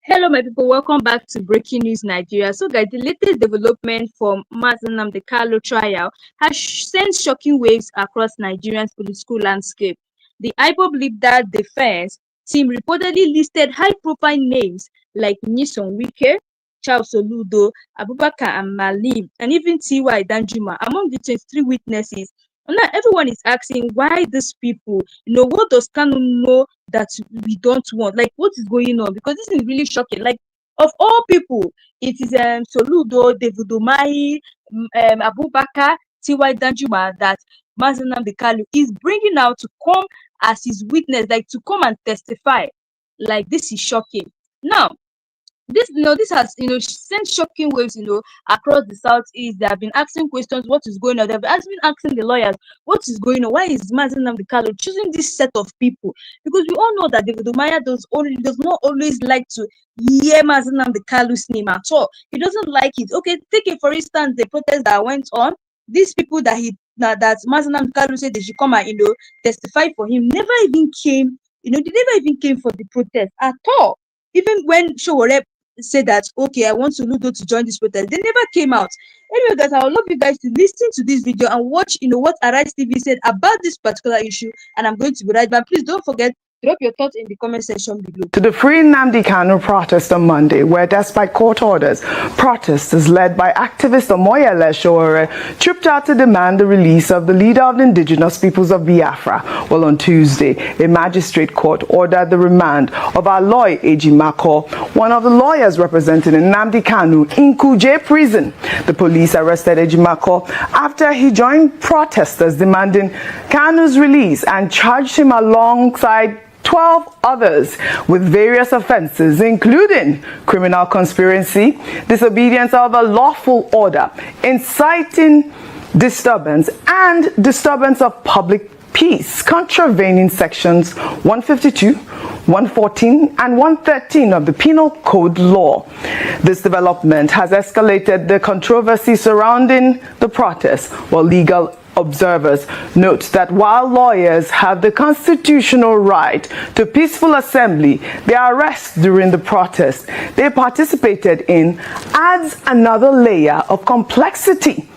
Hello, my people. Welcome back to Breaking News Nigeria. So, guys, the latest development from the Kanu trial has sent shocking waves across Nigeria's political landscape. The IPOB leader defense team reportedly listed high-profile names like Nyesom Wike, Charles Oludo, Abubakar and Malim, and even T.Y. Danjuma among the 23 witnesses. And now everyone is asking why these people, what does Kanu know that we don't want? Like, what is going on? Because this is really shocking. Like, of all people, it is Soludo, David Umahi, Abubakar, T.Y. Danjuma that Mazenam Kalu is bringing out to come as his witness, like to come and testify. Like, this is shocking. Now, this has sent shocking waves across the southeast. They have been asking questions, what is going on? They've been asking the lawyers, what is going on? Why is Mazen Namdekalo choosing this set of people? Because we all know that David Umaya does not always like to hear Mazen Namdekalo's name at all. He doesn't like it. Okay, take it for instance, the protest that went on. These people that Mazen Namdekalo said they should come and testify for him never even came. They never even came for the protest at all. Even when Showore say that, okay, I want Ludo to join this protest, they never came out. Anyway, guys, I would love you guys to listen to this video and watch what Arise TV said about this particular issue, and I'm going to be right back. Please don't forget, drop your thoughts in the comment section below. To the Free Nnamdi Kanu protest on Monday, where despite court orders, protesters led by activist Omoyele Sowore trooped out to demand the release of the leader of the indigenous peoples of Biafra. Well, on Tuesday, a magistrate court ordered the remand of Aloy Ejimako, one of the lawyers representing Nnamdi Kanu, in Kuje prison. The police arrested Ejimako after he joined protesters demanding Kanu's release and charged him alongside 12 others with various offenses, including criminal conspiracy, disobedience of a lawful order, inciting disturbance, and disturbance of public peace, contravening sections 152, 114, and 113 of the Penal Code law. This development has escalated the controversy surrounding the protest, while legal observers note that while lawyers have the constitutional right to peaceful assembly, their arrest during the protest they participated in adds another layer of complexity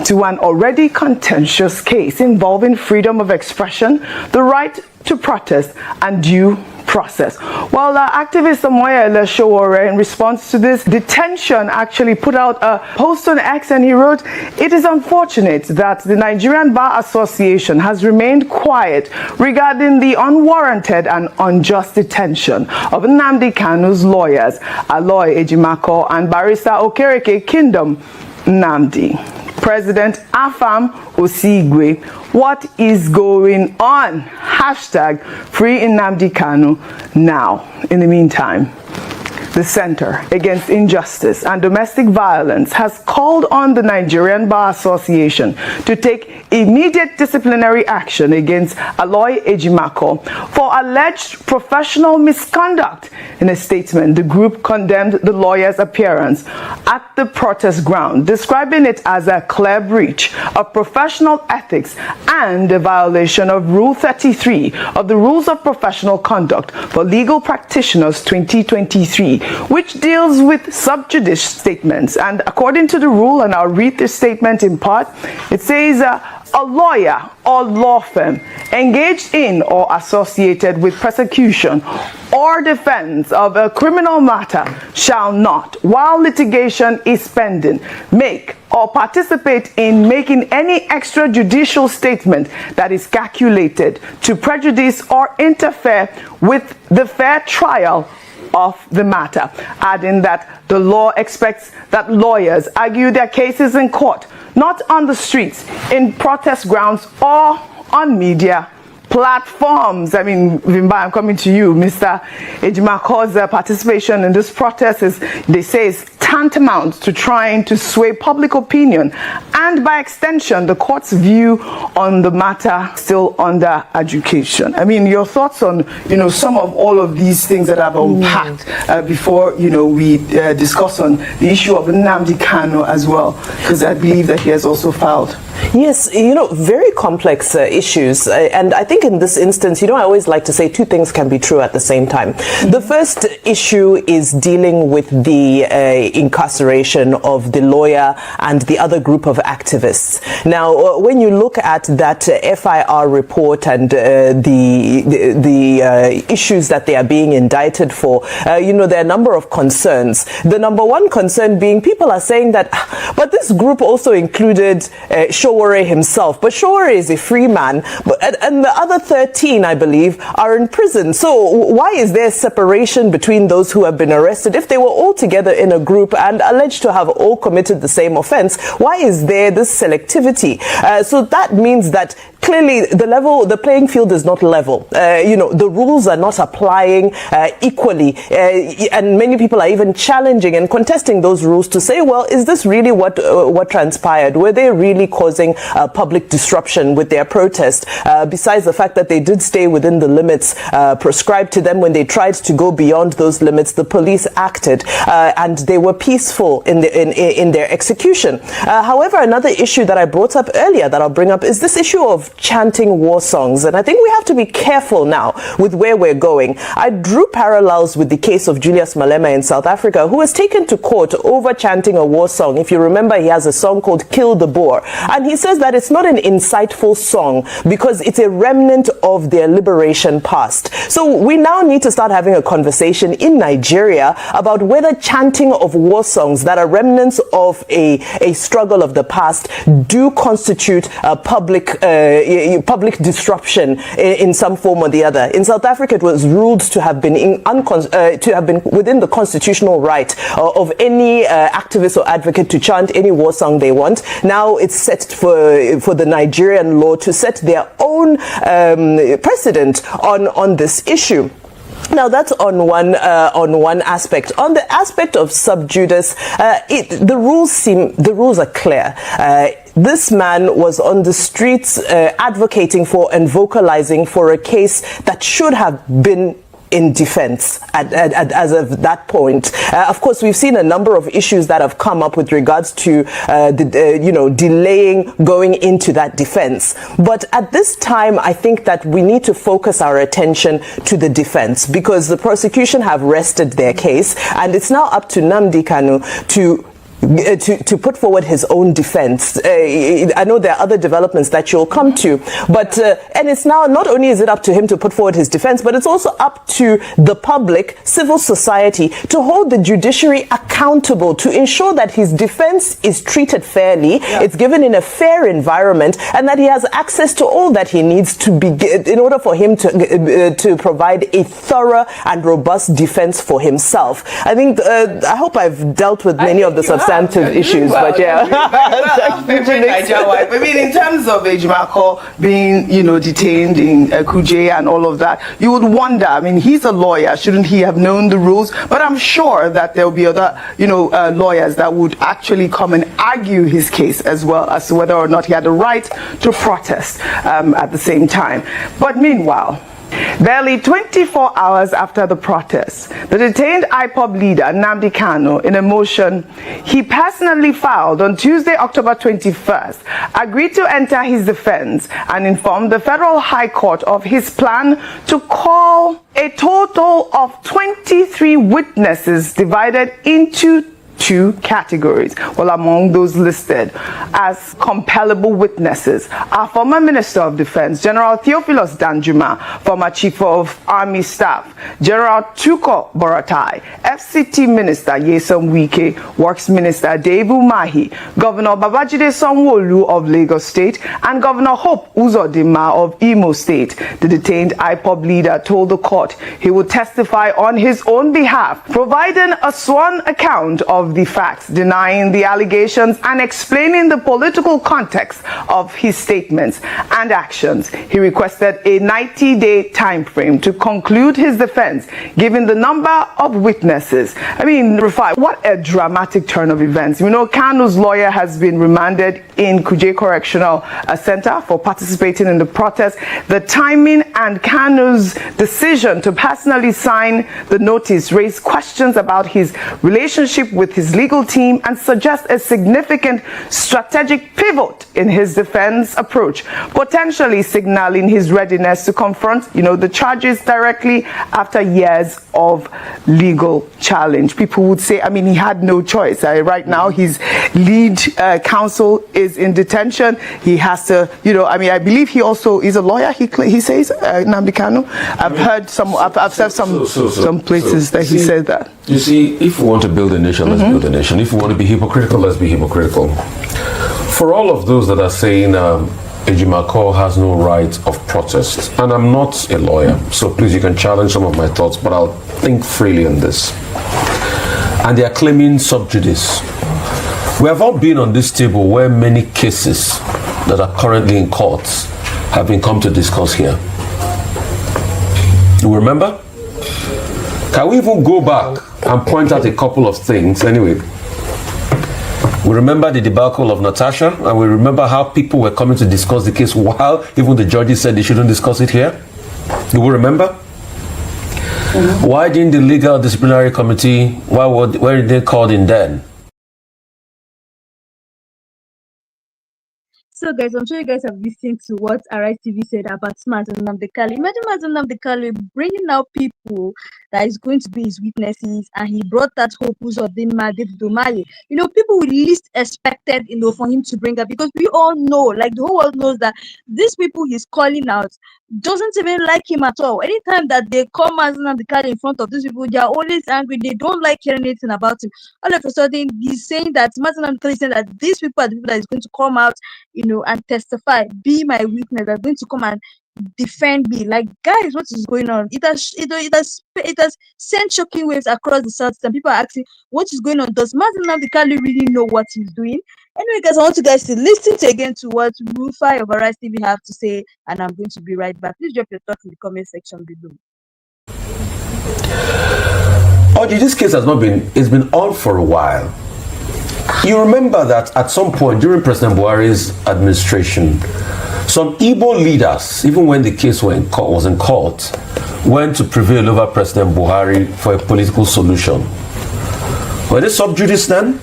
to an already contentious case involving freedom of expression, the right to protest, and due process. Well, activist Omoyele Sowore, in response to this detention, actually put out a post on X, and he wrote, "It is unfortunate that the Nigerian Bar Association has remained quiet regarding the unwarranted and unjust detention of Nnamdi Kanu's lawyers, Aloy Ejimako and Barrister Okereke Kingdom Nnamdi. President Afam Osigwe, what is going on? Hashtag Free Nnamdi Kanu now." In the meantime, the Center Against Injustice and Domestic Violence has called on the Nigerian Bar Association to take immediate disciplinary action against Aloy Ejimako for alleged professional misconduct. In a statement, the group condemned the lawyer's appearance at the protest ground, describing it as a clear breach of professional ethics and a violation of Rule 33 of the Rules of Professional Conduct for Legal Practitioners 2023, which deals with sub judice statements. And according to the rule, and I'll read this statement in part, it says, a lawyer or law firm engaged in or associated with prosecution or defense of a criminal matter shall not, while litigation is pending, make or participate in making any extrajudicial statement that is calculated to prejudice or interfere with the fair trial of the matter, adding that the law expects that lawyers argue their cases in court, not on the streets, in protest grounds, or on media platforms. I mean, Vimba, I'm coming to you. Mr. Ejimako's participation in this protest is, they say, is tantamount to trying to sway public opinion and, by extension, the court's view on the matter still under adjudication. I mean, your thoughts on, some of all of these things that I've unpacked before, we discuss on the issue of Nnamdi Kanu as well, because I believe that he has also filed. Yes, very complex issues. And I think in this instance, I always like to say two things can be true at the same time. The first issue is dealing with the incarceration of the lawyer and the other group of activists. Now, when you look at that FIR report and the issues that they are being indicted for, there are a number of concerns. The number one concern being people are saying that, but this group also included Showore himself, but Showore is a free man, and the other 13, I believe, are in prison. So why is there separation between those who have been arrested? If they were all together in a group and alleged to have all committed the same offense, why is there this selectivity? So that means that clearly the playing field is not level. The rules are not applying equally, and many people are even challenging and contesting those rules to say, well, is this really what transpired? Were they really causing public disruption with their protest? Besides the fact that they did stay within the limits prescribed to them, when they tried to go beyond those limits, the police acted, and they were peaceful in their execution. However, another issue that I brought up earlier that I'll bring up is this issue of chanting war songs, and I think we have to be careful now with where we're going. I drew parallels with the case of Julius Malema in South Africa, who was taken to court over chanting a war song. If you remember, he has a song called Kill the Boer, and he says that it's not an insightful song because it's a remnant of their liberation past. So we now need to start having a conversation in Nigeria about whether chanting of war songs that are remnants of a struggle of the past do constitute a public disruption in some form or the other. In South Africa, it was ruled to have been within the constitutional right of any activist or advocate to chant any war song they want. Now it's set for the Nigerian law to set their own precedent on this issue. Now that's on one aspect. On the aspect of sub judice, the rules are clear. This man was on the streets advocating for and vocalizing for a case that should have been in defense as of that point. Of course, we've seen a number of issues that have come up with regards to delaying going into that defense. But at this time, I think that we need to focus our attention to the defense, because the prosecution have rested their case, and it's now up to Nnamdi Kanu to put forward his own defense. I know there are other developments that you'll come to, but and it's now not only is it up to him to put forward his defense, but it's also up to the public, civil society, to hold the judiciary accountable to ensure that his defense is treated fairly, it's given in a fair environment, and that he has access to all that he needs to be in order for him to provide a thorough and robust defense for himself. I think I hope I've dealt with many of the substantive issues, but yeah. I mean, in terms of Ejimako being, detained in Kuje and all of that, you would wonder, I mean, he's a lawyer, shouldn't he have known the rules? But I'm sure that there'll be other, lawyers that would actually come and argue his case as well as to whether or not he had the right to protest at the same time. But meanwhile, barely 24 hours after the protest, the detained IPOB leader Nnamdi Kanu, in a motion he personally filed on Tuesday, October 21st, agreed to enter his defense and informed the Federal High Court of his plan to call a total of 23 witnesses divided into two categories. Well, among those listed as compellable witnesses are former Minister of Defense General Theophilus Danjuma, former Chief of Army Staff General Tuko Boratai, FCT Minister Nyesom Wike, Works Minister Wike Umahi, Governor Babajide Sanwo-Olu of Lagos State, and Governor Hope Uzodinma of Imo State. The detained IPOB leader told the court he would testify on his own behalf, providing a sworn account of of the facts, denying the allegations and explaining the political context of his statements and actions. He requested a 90-day time frame to conclude his defense, given the number of witnesses. I mean, Rufai, what a dramatic turn of events. You know, Kanu's lawyer has been remanded in Kuje Correctional Center for participating in the protest. The timing and Kanu's decision to personally sign the notice raised questions about his relationship with his legal team and suggest a significant strategic pivot in his defense approach, potentially signaling his readiness to confront, the charges directly after years of legal challenge. People would say, I mean, he had no choice. Right now, his lead counsel is in detention. He has to, I believe he also is a lawyer. He says, Nnamdi Kanu. I've said some places that he said that. You see, if we want to build a nation, let's build a nation. If we want to be hypocritical, let's be hypocritical. For all of those that are saying Ejimako has no right of protest, and I'm not a lawyer, so please, you can challenge some of my thoughts, but I'll think freely on this. And they are claiming sub judice. We have all been on this table where many cases that are currently in courts have been come to discuss here. You remember? Can we even go back and point out a couple of things? Anyway, we remember the debacle of Natasha, and we remember how people were coming to discuss the case while even the judges said they shouldn't discuss it here. Do we remember? Why didn't the legal disciplinary committee, why did they call in then? So guys, I'm sure you guys have listened to what Arise TV said about Mazi Nnamdi Kanu. Imagine Mazi Nnamdi Kanu bringing out people that is going to be his witnesses, and he brought that hope of David Umahi. People we least expected, for him to bring up, because we all know, like the whole world knows, that these people he's calling out doesn't even like him at all. Anytime that they come Mazi Nnamdi Kanu in front of these people, they are always angry. They don't like hearing anything about him. All of a sudden, he's saying that Mazi Nnamdi Kanu is saying that these people are the people that is going to come out, and testify, be my witness, are going to come and defend me. Like, guys, what is going on? It has sent shocking waves across the south, and people are asking, what is going on? Does Mazi Nnamdi Kanu really know what he's doing? Anyway, guys, I want you guys to listen again to what Rufai of Arise TV have to say, and I'm going to be right back. Please drop your thoughts in the comment section below. Oji, this case it's been on for a while. You remember that at some point during President Buhari's administration, some Igbo leaders, even when the case was in court, went to prevail over President Buhari for a political solution. Were they sub judice then?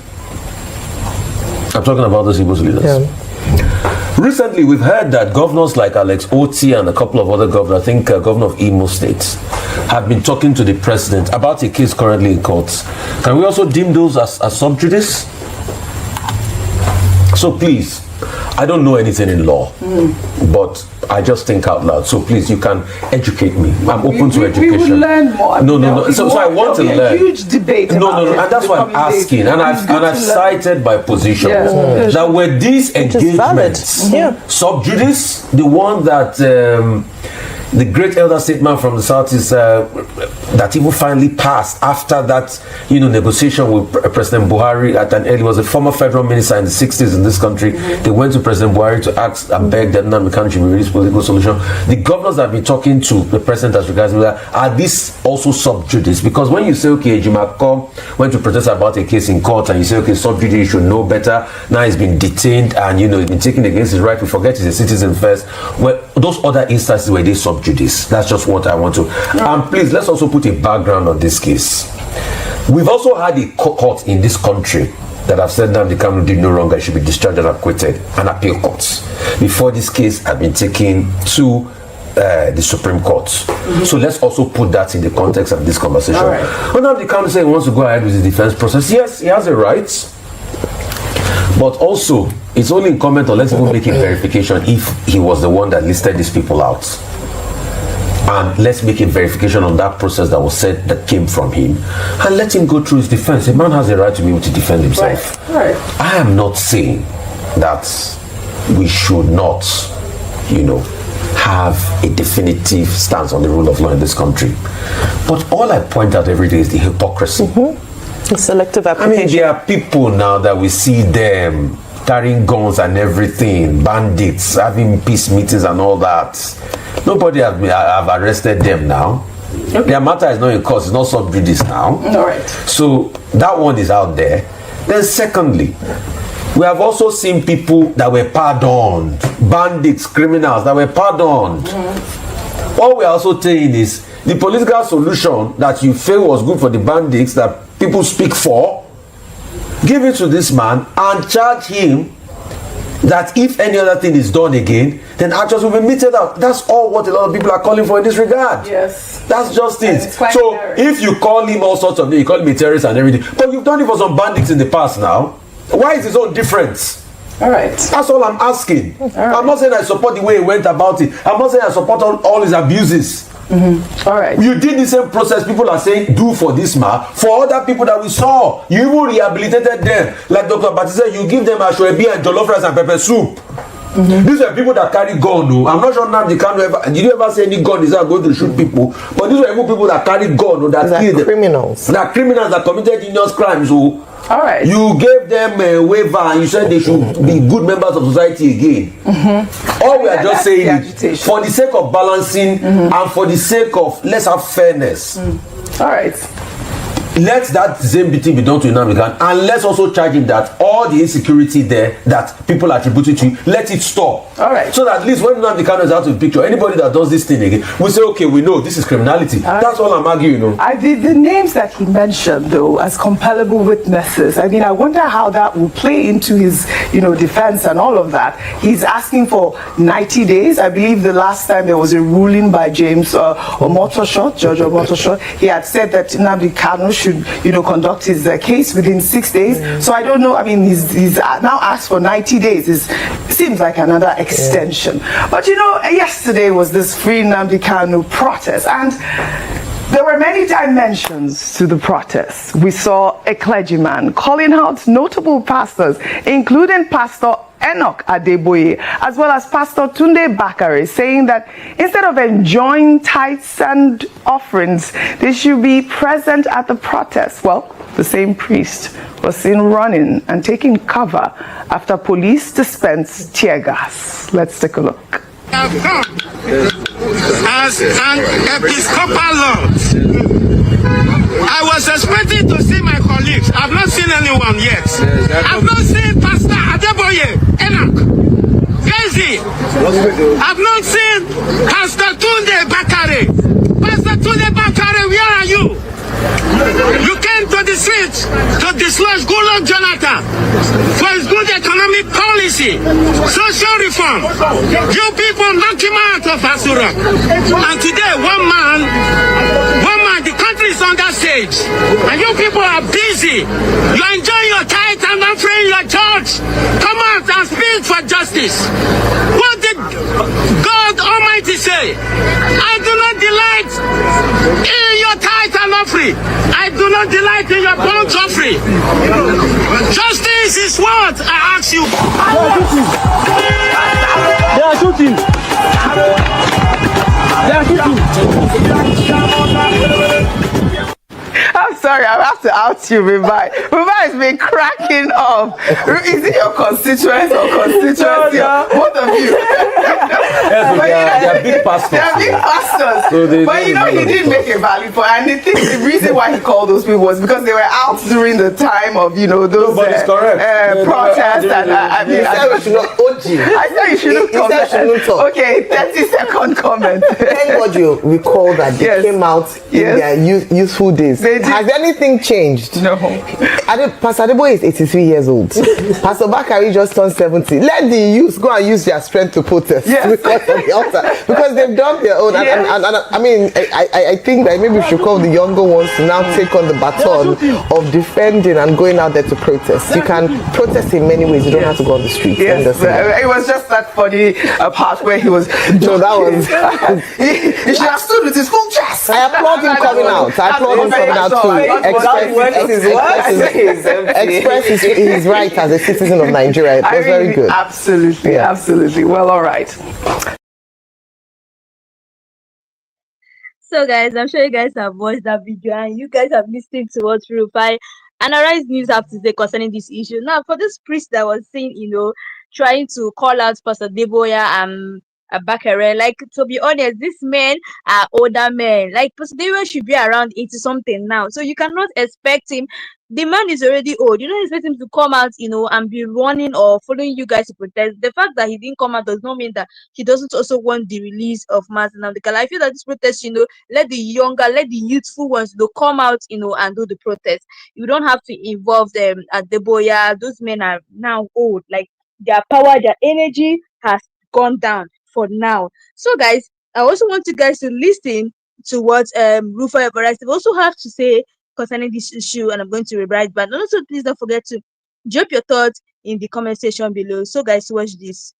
I'm talking about those Igbo leaders. Yeah. Recently, we've heard that governors like Alex Oti and a couple of other governors, I think governor of Imo State, have been talking to the president about a case currently in courts. Can we also deem those as sub judice? So please, I don't know anything in law, but I just think out loud. So please, you can educate me. I'm open to education. We will learn more. No. So I want to learn. A huge debate. No. And that's why I'm asking. And I've cited by position that were these engagements sub judice, the one that the great elder statesman from the south is that even finally passed after that negotiation with President Buhari at an early, was a former federal minister in the 60s in this country. They went to President Buhari to ask and beg that Nnamdi Kanu should be released political solution. The governors that have been talking to the president as regards that, are these also sub judice? Because when you say, okay, Ejimako went to protest about a case in court, and you say, okay, sub judice, you should know better. Now he's been detained and he's been taken against his right. We forget he's a citizen first. Well, those other instances where they sub judice. That's just what I want to. And please, let's also put a background on this case. We've also had a court in this country that have said Nnamdi Kanu did no wrong, I should be discharged and acquitted, and appeal courts before this case had been taken to the Supreme Court. So let's also put that in the context of this conversation. Right. When Nnamdi Kanu said he wants to go ahead with the defense process, yes, he has a right. But also, it's only incumbent on let's even make a verification if he was the one that listed these people out. And let's make a verification on that process that was said that came from him, and let him go through his defense. A man has a right to be able to defend himself. Right. I am not saying that we should not, have a definitive stance on the rule of law in this country. But all I point out every day is the hypocrisy. Selective I application. mean, there are people now that we see them carrying guns and everything, bandits, having peace meetings and all that. Nobody have arrested them now. Okay. Their matter is not in court, it's not sub judice now. All right. So that one is out there. Then secondly, we have also seen people that were pardoned, bandits, criminals that were pardoned. All we are also saying is the political solution that you feel was good for the bandits that people speak for, give it to this man and charge him that if any other thing is done again, then actions will be meted out. That's all what a lot of people are calling for in this regard. Yes. That's just it. So if you call him all sorts of things, you call him a terrorist and everything, but you've done it for some bandits in the past now, why is it so different? All right. That's all I'm asking. All right. I'm not saying I support the way he went about it. I'm not saying I support all his abuses. All right. You did the same process people are saying do for this man, for other people that we saw. You even rehabilitated them. Like Dr. Bati said, you give them ashwebi and jollof rice and pepper soup. These are people that carry gun. No? I'm not sure now they can't ever. Did you ever see any gun is going to shoot people? But these are even people that carry gun. No? That kill criminals. That criminals that committed heinous crimes. So all right. You gave them a waiver and you said they should be good members of society again. All we are just saying is for the sake of balancing and for the sake of let's have fairness. All right. Let that same thing be done to Nnamdi Kanu, and let's also charge him that all the insecurity there that people attribute to you, let it stop. All right. So that at least when Nnamdi Kanu is out of the picture, anybody that does this thing again, we say, okay, we know this is criminality. That's all I'm arguing, you know. The names that he mentioned, though, as compellable witnesses, I mean, I wonder how that will play into his, defense and all of that. He's asking for 90 days. I believe the last time there was a ruling by James Judge Omotosho, he had said that Nnamdi Kanu should conduct his case within 6 days. So I don't know. I mean, he's now asked for 90 days. It seems like another extension. But yesterday was this Free Nnamdi Kanu protest, and there were many dimensions to the protest. We saw a clergyman calling out notable pastors, including Pastor Enoch Adeboye, as well as Pastor Tunde Bakare, saying that instead of enjoying tithes and offerings, they should be present at the protest. Well, the same priest was seen running and taking cover after police dispensed tear gas. Let's take a look. I've come as an Episcopal Lord. I was expecting to see my colleagues. I've not seen anyone yet. I've not seen Pastor Adeboye, Enoch, Gezi. I've not seen Pastor Tunde Bakare. Pastor Tunde Bakare, where are you? You came to the streets to dislodge Goodluck Jonathan for his good economic policy, social reform. You people knocked him out of Asura. And today, one man, the country is on that stage. And you people are busy. You're enjoying your tithe and offering your church. Come out and speak for justice. What did God Almighty say? I do not delight in your tithe and offering. I do not delight in your burnt offering. Justice is what I ask you. They are shooting. They are shooting. I'm sorry, I have to out you, Rubai. Rubai has been cracking up. Is it your constituents or constituency? No. Both of you. They are big pastors. They are big pastors. So but he did make a valid point. And the reason why he called those people was because they were out during the time of, those protests. And I mean, I said you shouldn't comment. Okay, 30-second comment. Thank God you recall that they came out in their youthful days. Has anything changed? No. Pastor Adeboye is 83 years old. Pastor Bakari just turned 70. Let the youth go and use their strength to protest because of the altar. Because they've done their own. And I mean, I think that maybe we should call the younger ones to now take on the baton of defending and going out there to protest. You can protest in many ways. You don't have to go on the street. Yes. It was just that funny part where he was. No, that was. He should have stood with his full chest. I applaud him coming out. I applaud him coming out to express his right as a citizen of Nigeria. It was very good. Absolutely, absolutely. Well, all right. So guys, I'm sure you guys have watched that video and you guys have listened to what Rufai And Arise News have to say concerning this issue. Now, for this priest that was saying, trying to call out Pastor Deboya and Bakare, like, to be honest, these men are older men. Like, Pastor Deboya should be around 80 something now. So you cannot expect him. The man is already old. You don't expect him to come out, and be running or following you guys to protest. The fact that he didn't come out does not mean that he doesn't also want the release of Mazen Namdekala. I feel that this protest, let the youthful ones, come out, and do the protest. You don't have to involve them at Deboya. Those men are now old. Like, their power, their energy has gone down for now. So, guys, I also want you guys to listen to what Rufa Everest also have to say concerning this issue, and I'm going to rewrite. But also, please don't forget to drop your thoughts in the comment section below. So, guys, watch this.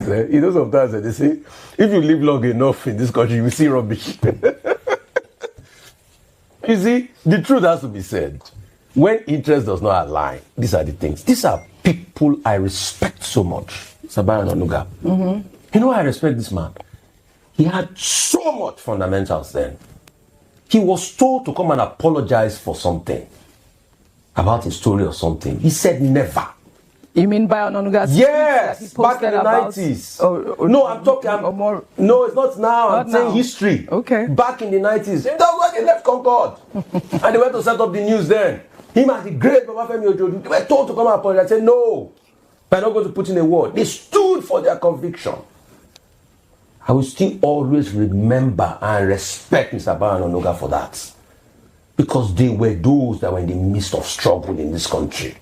Sometimes they say, if you live long enough in this country, you will see rubbish. You see, the truth has to be said. When interest does not align, these are the things. These are people I respect so much. Sabayan Onuga. Mm-hmm. I respect this man. He had so much fundamentals then. He was told to come and apologize for something, about his story or something. He said never. You mean by Onuga's? Yes, back in the 90s. No, I'm talking. No, it's not now. I'm saying history. Okay. Back in the 90s. That's why they left Concord. And they went to set up the news then. Him and the great Baba Femi Ojodu, they were told to come and apologize. I said, no, we're not going to put in a word. They stood for their conviction. I will still always remember and respect Mr. Bayan Onuga for that. Because they were those that were in the midst of struggle in this country.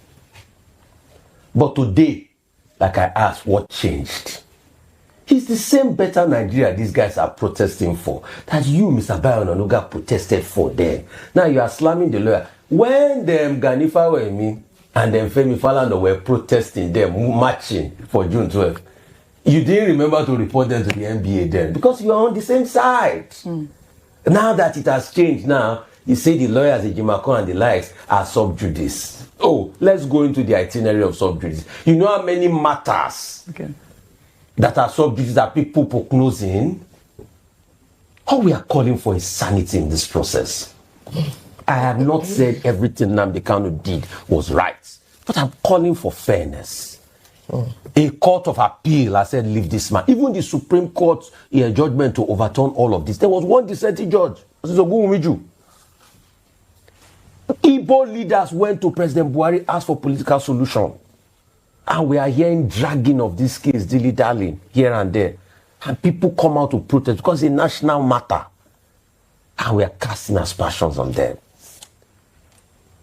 But today, like I asked, what changed? It's the same better Nigeria these guys are protesting for that you, Mr. Bayan Onuga, protested for them. Now you are slamming the lawyer. When them Ganifa were me and them Femi Falana were protesting them, marching for June 12th, you didn't remember to report them to the NBA then because you are on the same side. Now that it has changed now, you say the lawyers, the Jimako and the likes are sub judice. Oh, let's go into the itinerary of sub judice. You know how many matters that are sub judice that people prognosing? All we are calling for is sanity in this process. I have not said everything Nnamdi Kanu did was right, but I'm calling for fairness. A court of appeal, I said, leave this man. Even the Supreme Court judgment to overturn all of this. There was one dissenting judge. Igbo leaders went to President Buhari, asked for political solution. And we are hearing dragging of this case, dilly-dallying, here and there. And people come out to protest because it's a national matter. And we are casting aspersions on them.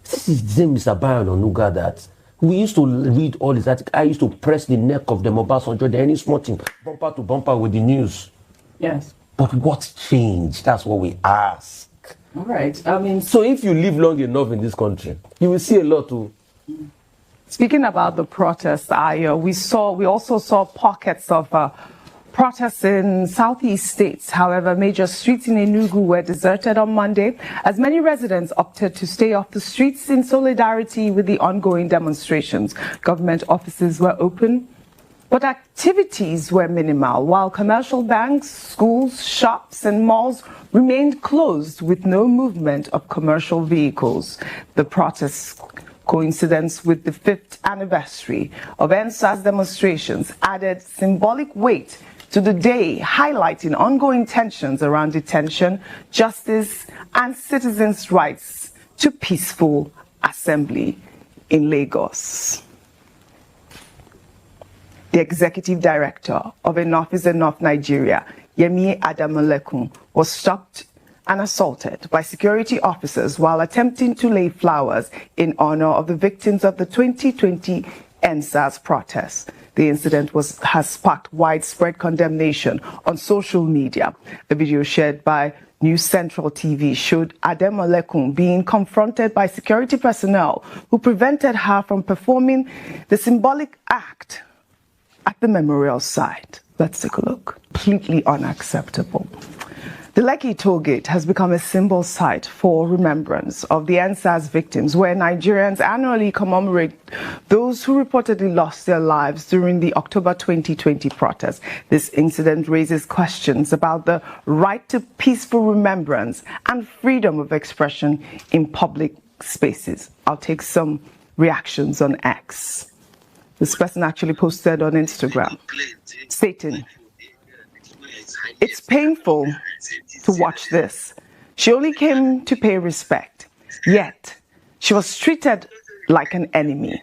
This is the same Mr. Bayan Onuga that we used to read all this articles. I used to press the neck of them about any small thing, bumper to bumper with the news. Yes. But what changed? That's what we ask. All right. So if you live long enough in this country, you will see a lot too. Speaking about the protests, we also saw pockets of protests in southeast states. However, major streets in Enugu were deserted on Monday as many residents opted to stay off the streets in solidarity with the ongoing demonstrations. Government offices were open, but activities were minimal, while commercial banks, schools, shops and malls remained closed with no movement of commercial vehicles. The protests, coincidence with the 5th anniversary of NSAS demonstrations, added symbolic weight to the day, highlighting ongoing tensions around detention, justice, and citizens' rights to peaceful assembly in Lagos. The executive director of Enough is Enough Nigeria, Yemi Adamalekun, was stopped and assaulted by security officers while attempting to lay flowers in honor of the victims of the 2020 NSAS protests. The incident has sparked widespread condemnation on social media. A video shared by News Central TV showed Ademalekun being confronted by security personnel who prevented her from performing the symbolic act at the memorial site. Let's take a look. Completely unacceptable. The Lekki toll gate has become a symbol site for remembrance of the NSAS victims, where Nigerians annually commemorate those who reportedly lost their lives during the October 2020 protests. This incident raises questions about the right to peaceful remembrance and freedom of expression in public spaces. I'll take some reactions on X. This person actually posted on Instagram, stating, "It's painful to watch this. She only came to pay respect, yet she was treated like an enemy.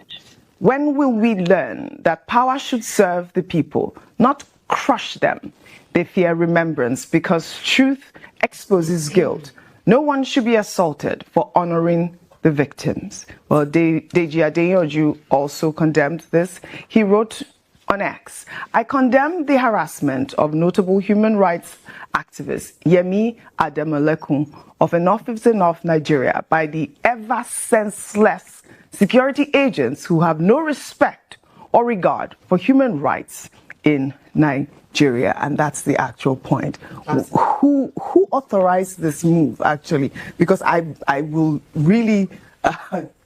When will we learn that power should serve the people, not crush them? They fear remembrance because truth exposes guilt. No one should be assaulted for honoring the victims." Well, Deji Adeyoju also condemned this. He wrote on X, "I condemn the harassment of notable human rights activist Yemi Ademoleku of Enough is Enough Nigeria by the ever senseless security agents who have no respect or regard for human rights in Nigeria." And that's the actual point. Who authorized this move, actually? Because I will really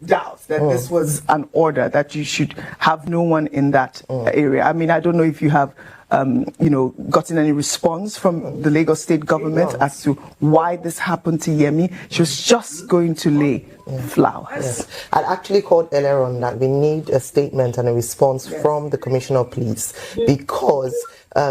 doubt that this was an order that you should have no one in that area. I mean, I don't know if you have gotten any response from the Lagos state government as to why this happened to Yemi. She was just going to lay flowers. Yes. I actually called earlier on that we need a statement and a response from the Commissioner of Police, because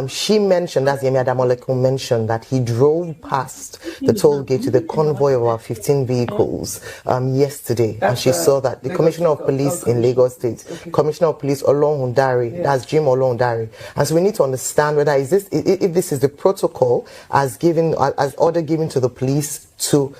she mentioned, as Yemi Ademoleku mentioned, that he drove past the toll gate to the convoy of about 15 vehicles yesterday, and she saw that the Commissioner of Police in Lagos State, Commissioner of Police Olohundare, that's Jim Olohundare, and so we need to understand whether if this is the protocol as order given to the police to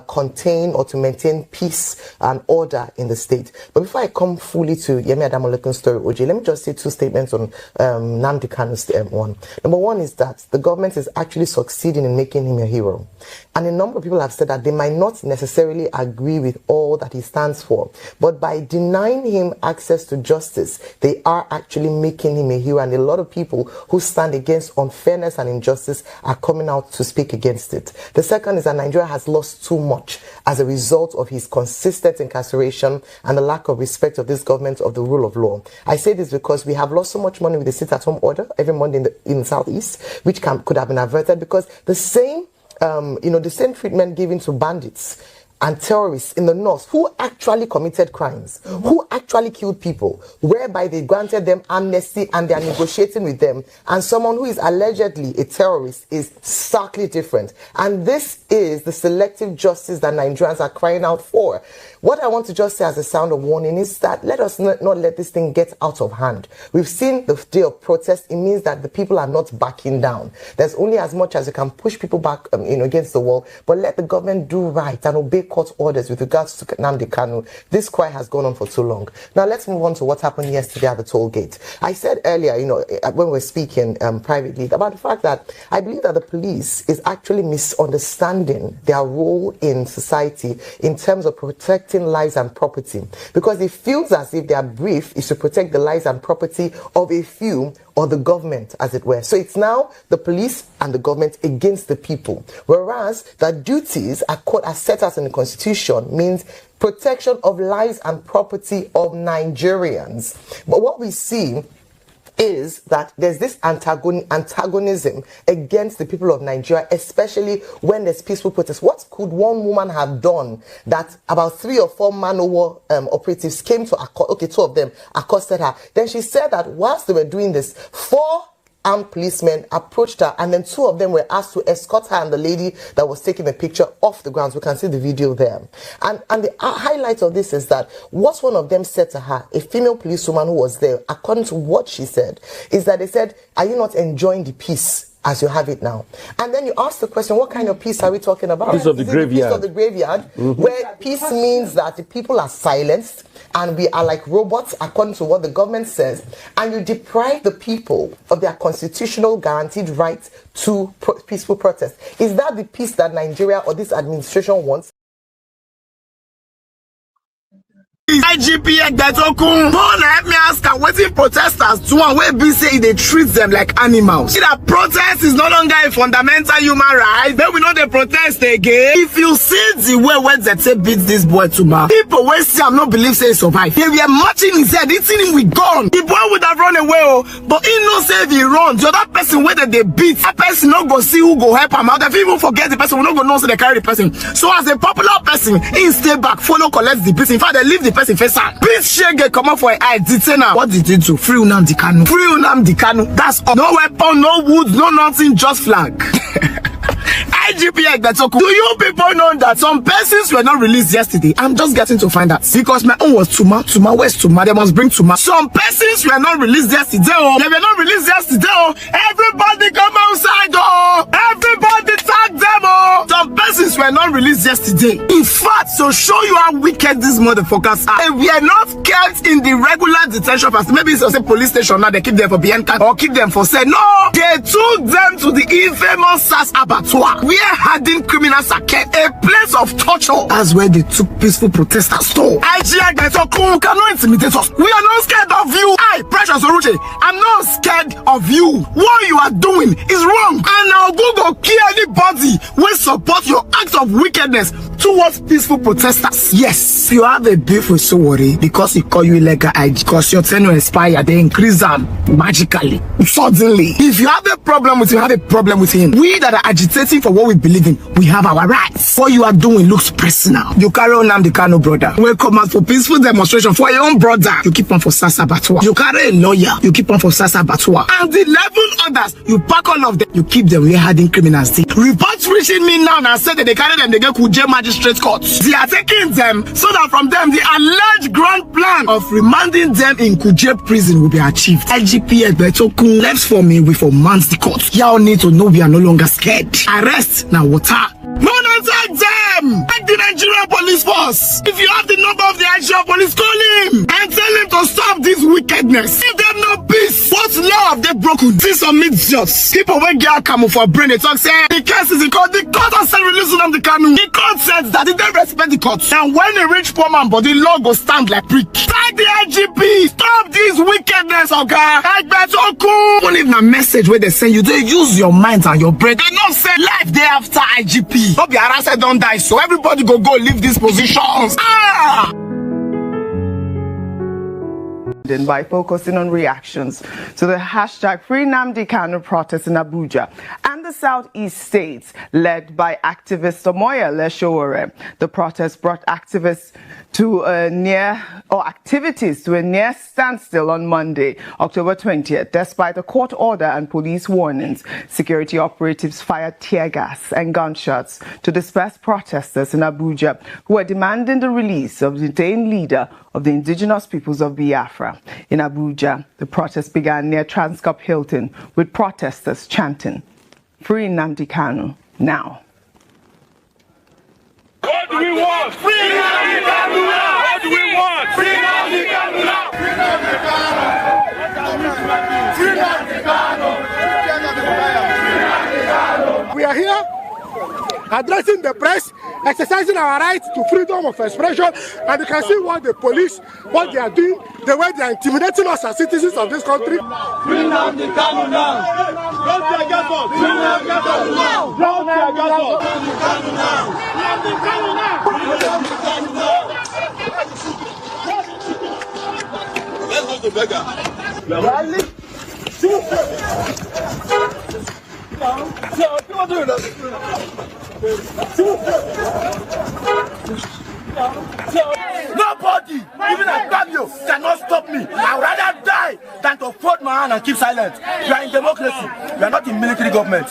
contain or to maintain peace and order in the state. But before I come fully to Yemi Adamoleku's story, OJ, let me just say two statements on Nnamdi Kanu's one. Number one is that the government is actually succeeding in making him a hero. And a number of people have said that they might not necessarily agree with all that he stands for, but by denying him access to justice, they are actually making him a hero. And a lot of people who stand against unfairness and injustice are coming out to speak against it. The second is that Nigeria has lost too much as a result of his consistent incarceration and the lack of respect of this government of the rule of law. I say this because we have lost so much money with the sit-at-home order every Monday in the southeast, which could have been averted, because the same treatment given to bandits and terrorists in the north who actually committed crimes, who actually killed people, whereby they granted them amnesty and they are negotiating with them, and someone who is allegedly a terrorist is starkly different. And this is the selective justice that Nigerians are crying out for. What I want to just say as a sound of warning is that let us not let this thing get out of hand. We've seen the day of protest. It means that the people are not backing down. There's only as much as you can push people back against the wall, but let the government do right and obey court orders with regards to Nnamdi Kanu. This cry has gone on for too long. Now let's move on to what happened yesterday at the toll gate. I said earlier, when we were speaking privately, about the fact that I believe that the police is actually misunderstanding their role in society in terms of protecting lives and property, because it feels as if their brief is to protect the lives and property of a few, or the government, as it were. So it's now the police and the government against the people, whereas the duties are set out in the Constitution means protection of lives and property of Nigerians. But what we see is that there's this antagonism against the people of Nigeria, especially when there's peaceful protests. What could one woman have done that about 3 or 4 man-o-war operatives came to, two of them accosted her? Then she said that whilst they were doing this, 4 armed policemen approached her, and then 2 of them were asked to escort her and the lady that was taking the picture off the grounds. We can see the video there. And the highlight of this is that what one of them said to her, a female policewoman who was there, according to what she said, is that they said, "Are you not enjoying the peace as you have it now?" And then you ask the question, what kind of peace are we talking about? Peace of the graveyard. Peace of the graveyard, where peace means that the people are silenced and we are like robots, according to what the government says, and you deprive the people of their constitutional guaranteed right to peaceful protest. Is that the peace that Nigeria or this administration wants? IGP Egbetokun, help me ask her wetin protesters do and wey be say they treat them like animals. See that protest is no longer a fundamental human right. Then we know they protest again. If you see the way when they say beat this boy to man, people wey see am no believe say he survive. They were marching his head, eating him with gun. The boy would have run away, but he no say if he run, the other person where they beat, that person no go see who go help him out. If he even forget the person, we no go know so they carry the person. So as a popular person, he stay back, follow, collect the beat. In fact, they leave the person face on. Beat shege come up for an eye, detain her. What did he do? Free Nnamdi Kanu. Free Nnamdi Kanu. That's all. No weapon, no wood, no nothing, just flag. IGP Egbetokun, do you people know that some persons were not released yesterday? I'm just getting to find out because my own was Tuma. Tuma, where's Tuma? They must bring Tuma. Some persons were not released yesterday. Oh, they were not released yesterday. Oh, everybody come outside. Oh, everybody tag them. Oh, some persons were not released yesterday. In fact, to show you how wicked these motherfuckers are, they were not kept in the regular detention facility. Maybe it's a police station now. They keep them for behind or keep them for say no. They took them to the infamous SAS abattoir, where hardened criminals are kept, a place of torture. That's where they took peaceful protesters to. IGP Egbetokun cannot intimidate us. We are not scared of you. Precious Oruche, I'm not scared of you. What you are doing is wrong. And now go kill anybody who support your acts of wickedness towards peaceful protesters. Yes, you have a beef with Sowore because he call you illegal IG, because your tenure expired, they increase them magically, suddenly. If you have a problem with him, have a problem with him. We that are agitating for what we believe in, we have our rights. What you are doing looks personal. You carry on Nnamdi Kanu, brother. Welcome out for peaceful demonstration for your own brother. You keep on for SAS abattoir. You carry a lawyer. You keep on for SAS abattoir. And the 11 others, you pack all of them. You keep them where hardened criminals. Reports reaching me now and said that they carry them, they get Kuje Magistrate Court. They are taking them so that from them the alleged grand plan of remanding them in Kuje prison will be achieved. IGP Egbetokun left for me with a man's the court. Y'all need to know we are no longer scared. Arrest now water. No, don't take them! Take the Nigerian police force! If you have the number of the Nigerian police, call him! And tell him to stop this wickedness! Give them no peace! What law have they broken? These are midgets. People will get Kanu for brain. They talk, say, the case is in court. The court has said releasing them the Kanu. The court says that they don't respect the court. And when they reach poor man, but the law go stand like brick. Tag the IGP! Stop this wickedness, okay? Egbetokun! Don't leave a message where they say you don't use your mind and your brain. They don't say life day after IGP. Don't be harassed, don't die. So everybody go leave these positions. By focusing on reactions to the hashtag Free Nnamdi Kanu protest in Abuja and the southeast states led by activist Omoyele Sowore. The protest brought activities to a near standstill on Monday, October 20th, despite a court order and police warnings. Security operatives fired tear gas and gunshots to disperse protesters in Abuja who were demanding the release of the detained leader of the indigenous peoples of Biafra. In Abuja, the protest began near Transcorp Hilton with protesters chanting, "Free Nnamdi Kanu now." What do we want? Free Nnamdi Kanu now! What do we want? Free Nnamdi Kanu now! Free Nnamdi Kanu! We are here addressing the press, exercising our right to freedom of expression, and you can see what the police, what they are doing, the way they are intimidating us as citizens of this country. Free Nnamdi Kanu now! Don't take us off! Free Nnamdi Kanu now! Don't take us off! Nnamdi Kanu now! Nnamdi Kanu now! Nnamdi Kanu now! Let's go to beggar. Rally! Nobody, even a Fabio, cannot stop me. I'd rather die than to fold my hand and keep silent. We are in democracy. We are not in military government.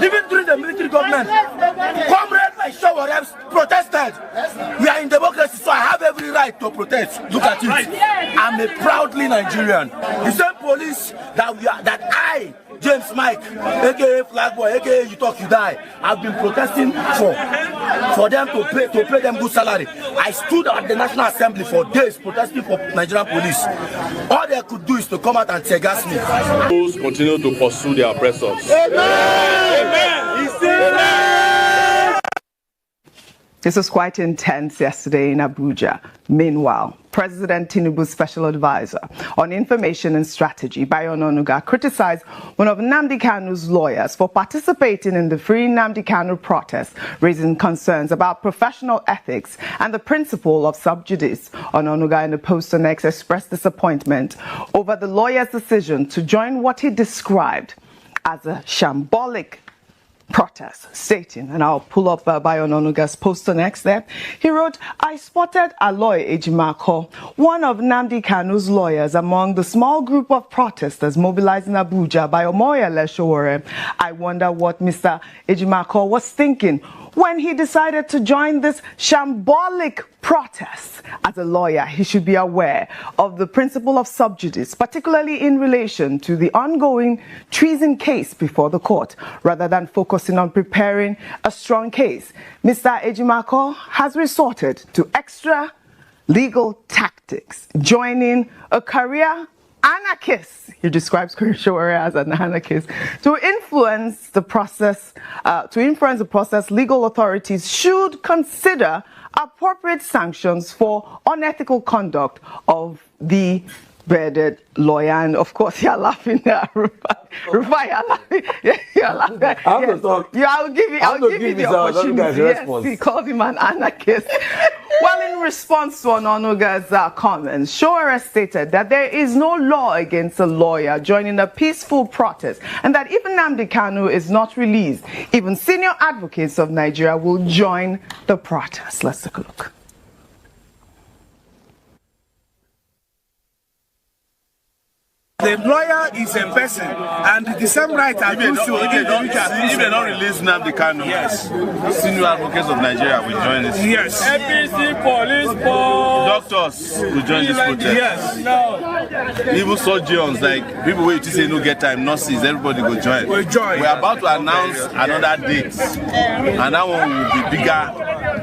Even during the military government, comrades like Sowore protested. We are in democracy, so I have every right to protest. Look at it. I'm a proudly Nigerian. The same police that I, James Mike, aka Flag Boy, aka You Talk You Die, I've been protesting for them to pay them good salary. I stood at the National Assembly for days protesting for Nigerian police. All they could do is to come out and tear gas me. Those continue to pursue their oppressors. Amen. Amen. He said, This was quite intense yesterday in Abuja. Meanwhile, President Tinubu's special advisor on information and strategy, Bayo Onanuga, criticized one of Nnamdi Kanu's lawyers for participating in the Free Nnamdi Kanu protest, raising concerns about professional ethics and the principle of sub judice. Onanuga, in a post on X, expressed disappointment over the lawyer's decision to join what he described as a shambolic protest, stating, and I'll pull up Bayo Onanuga's post on X there. He wrote, "I spotted Aloy Ejimako, one of Nnamdi Kanu's lawyers, among the small group of protesters mobilized in Abuja by Omoyele Sowore. I wonder what Mr. Ejimako was thinking when he decided to join this shambolic protest. As a lawyer, he should be aware of the principle of sub judice, particularly in relation to the ongoing treason case before the court, rather than focusing on preparing a strong case. Mr. Ejimako has resorted to extra legal tactics, joining a career anarchist. He describes Sowore as an anarchist. To influence the process, legal authorities should consider appropriate sanctions for unethical conduct of the bearded lawyer." And of course, you're laughing there, Rufai, you're laughing. Yeah, you're laughing. I'll give you the opportunity. Yes, he called him an anarchist. Well, in response to Onanuga's comments, Sowore stated that there is no law against a lawyer joining a peaceful protest, and that if Nnamdi Kanu is not released, even senior advocates of Nigeria will join the protest. Let's take a look. The lawyer is a person, and the same right as you should. If they don't release Nnamdi Kanu, yes, senior advocates of Nigeria will join this. Yes. APC, police, doctors will join this protest. Yes. Even surgeons, like people who say no get time, nurses, everybody will join. We'll join. We're about to announce another date, and that one will be bigger.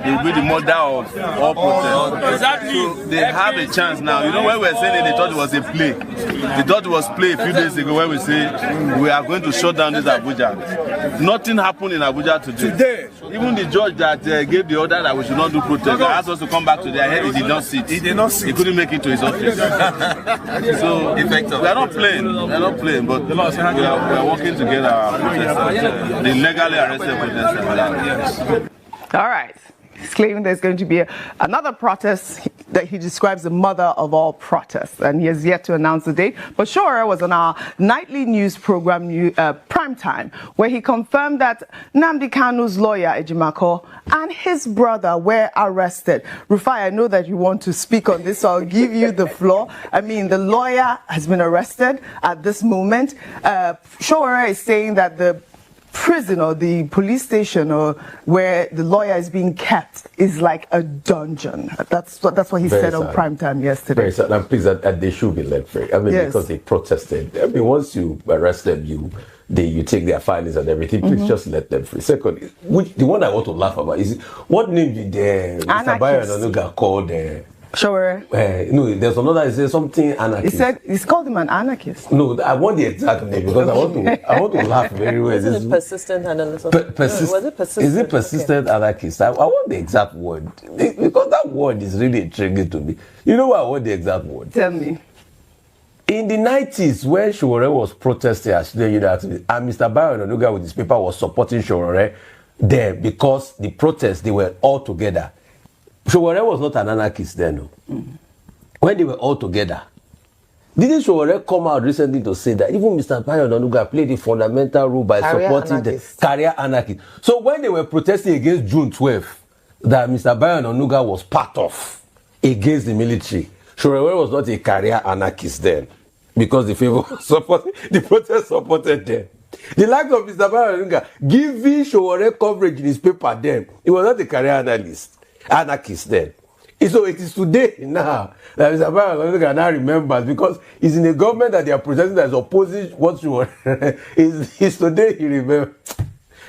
It will be the mother of all protests. Exactly. So they have a chance now. You know, when we were saying it, they thought it was a play. They thought it was play a few days ago when we say we are going to shut down this Abuja. Nothing happened in Abuja today. Even the judge that gave the order that we should not do protest, asked us to come back today. I heard he did not sit. He did not sit. He couldn't make it to his office. So we are not playing. We are not playing, but we are working to get our protesters, the legally arrested protesters. All right. He's claiming there's going to be another protest that he describes the mother of all protests, and he has yet to announce the date. But Sowore was on our nightly news program, Primetime, where he confirmed that Nnamdi Kanu's lawyer, Ejimako, and his brother were arrested. Rufai, I know that you want to speak on this, so I'll give you the floor. I mean, the lawyer has been arrested at this moment. Sowore is saying that the prison or the police station or where the lawyer is being kept is like a dungeon. That's what he said on Primetime yesterday. Very sad. And please, that they should be let free. I mean, because they protested. I mean, once you arrest them, you take their filings and everything. Please just let them free. Second, the one I want to laugh about is what name did Mr. Bayo Onanuga called Sowore. No, there's another. Is there something anarchist? He said he's called him an anarchist. No, I want the exact name because I want to laugh very well. Is it persistent analyst? Was it persistent? Is it persistent anarchist? I want the exact word because that word is really intriguing to me. You know what? I want the exact word. Tell me. In the 90s, when Sowore was protesting at the university, and Mr. Bayo Onanuga with his paper was supporting Sowore there because the protests, they were all together. Sowore was not an anarchist then. No. When they were all together, didn't Sowore come out recently to say that even Mr. Bayo Onanuga played a fundamental role by supporting the career anarchist? So when they were protesting against June 12th, that Mr. Bayo Onanuga was part of against the military, Sowore was not a career anarchist then because the protest supported them. The likes of Mr. Bayo Onanuga giving Sowore coverage in his paper then, he was not a career anarchist then. So it is today now that Mr. Bayo Onanuga now remembers because he's in a government that they are protesting that is opposing what Sowore is today he remembers.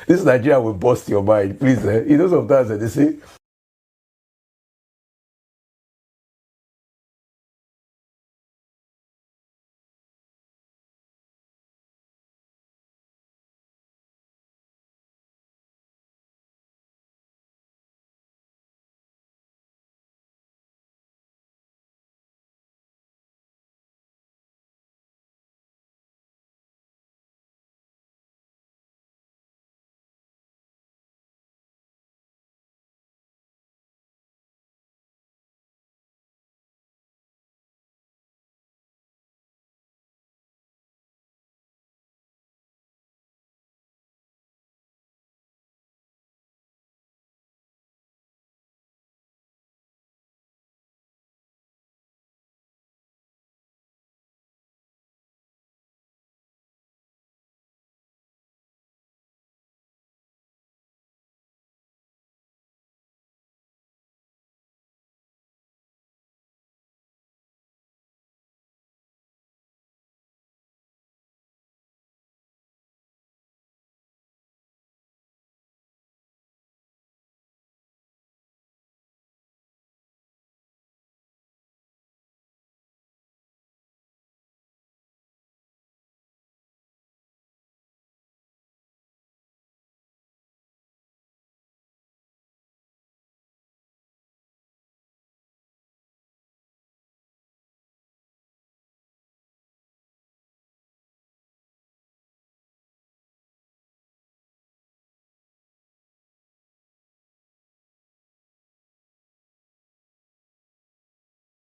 This Nigeria will bust your mind, please. You know sometimes they say